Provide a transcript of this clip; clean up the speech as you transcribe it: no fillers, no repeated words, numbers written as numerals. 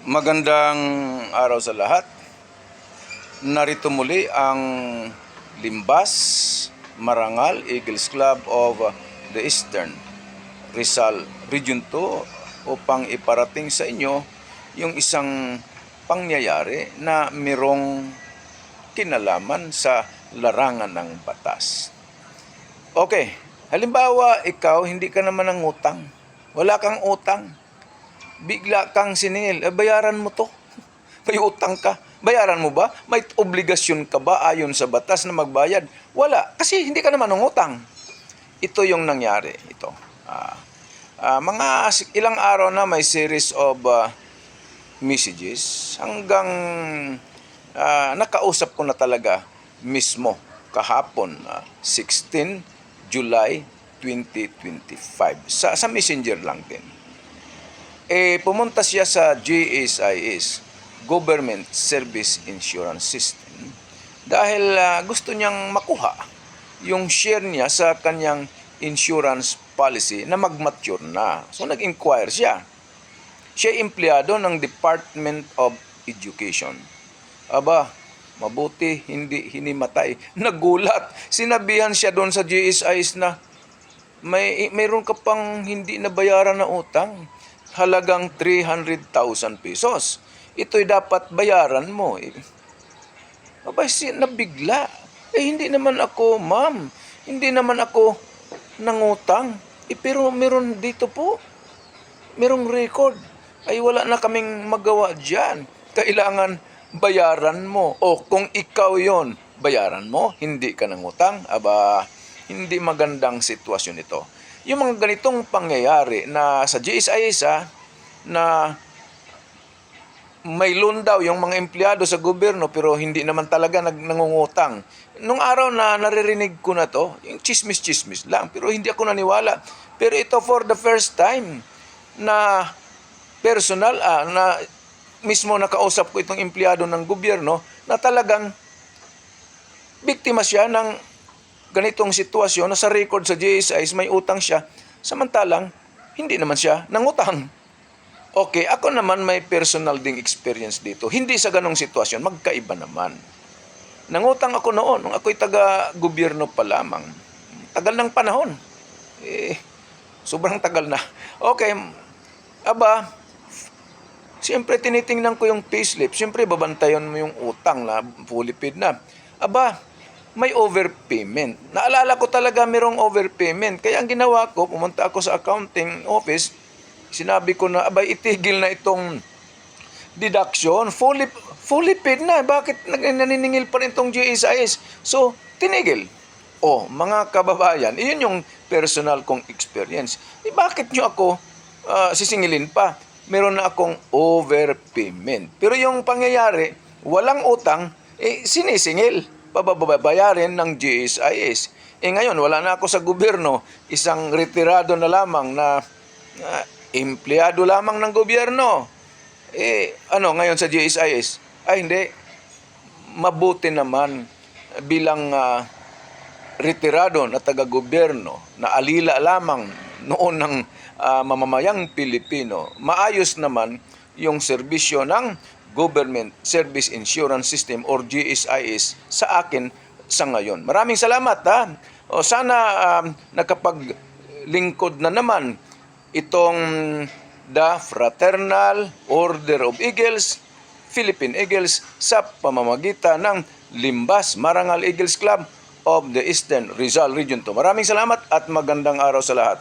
Magandang araw sa lahat. Narito muli ang Limbas Marangal Eagles Club of the Eastern Rizal Region 2 upang iparating sa inyo yung isang pangyayari na mirong kinalaman sa larangan ng batas. Okay, halimbawa ikaw hindi ka naman ng utang. Wala kang utang. Bigla kang siningil, bayaran mo to. May utang ka. Bayaran mo ba? May obligasyon ka ba ayon sa batas na magbayad? Wala, kasi hindi ka naman ng utang. Ito yung nangyari. Ito. Mga ilang araw na may series of messages hanggang nakausap ko na talaga mismo kahapon, 16 July 2025. Sa Messenger lang din. Pumunta siya sa GSIS, Government Service Insurance System, dahil gusto niyang makuha yung share niya sa kanyang insurance policy na mag-mature na. So nag-inquire siya. Siya empleyado ng Department of Education. Aba, mabuti hindi hinimatay. Nagulat. Sinabihan siya doon sa GSIS na mayroon ka pang hindi nabayaran na utang. Halagang 300,000 pesos. Ito'y dapat bayaran mo. Abay, nabigla. Hindi naman ako, ma'am. Hindi naman ako nangutang. Pero meron dito po. Merong record. Ay wala na kaming magawa dyan. Kailangan bayaran mo. O kung ikaw yon, bayaran mo. Hindi ka nangutang. Aba, hindi magandang sitwasyon ito. Yung mga ganitong pangyayari na sa GSIS na may loan daw yung mga empleyado sa gobyerno pero hindi naman talaga nangungutang. Nung araw na naririnig ko na to, yung chismis-chismis lang, pero hindi ako naniwala. Pero ito for the first time na personal, na mismo nakausap ko itong empleyado ng gobyerno na talagang biktima siya ng ganitong sitwasyon na sa record sa GSIS may utang siya, samantalang hindi naman siya nangutang. Okay, ako naman may personal ding experience dito. Hindi sa ganong sitwasyon, magkaiba naman. Nangutang ako noon, nung ako'y taga-gobyerno pa lamang. Tagal ng panahon. Sobrang tagal na. Okay, aba, siyempre tinitingnan ko yung payslip. Siyempre babantayan mo yung utang na fully paid na. Aba, may overpayment. Naalala ko talaga mayroong overpayment. Kaya ang ginawa ko, pumunta ako sa accounting office, sinabi ko na, abay, itigil na itong deduction. Fully paid na. Bakit naniningil pa rin itong GSIS? So, tinigil. Mga kababayan, iyon yung personal kong experience. Bakit nyo ako sisingilin pa? Meron na akong overpayment. Pero yung pangyayari, walang utang, sinisingil. Pababayarin ng GSIS. Ngayon, wala na ako sa gobyerno, isang retirado na lamang na empleyado lamang ng gobyerno. Ngayon sa GSIS? Hindi. Mabuti naman bilang retirado na taga-gobyerno na alila lamang noon ng mamamayang Pilipino. Maayos naman yung serbisyo ng Government Service Insurance System or GSIS sa akin sa ngayon. Maraming salamat sana nakapaglingkod na naman itong The Fraternal Order of Eagles, Philippine Eagles sa pamamagitan ng Limbas Marangal Eagles Club of the Eastern Rizal Region 2. Maraming salamat at magandang araw sa lahat.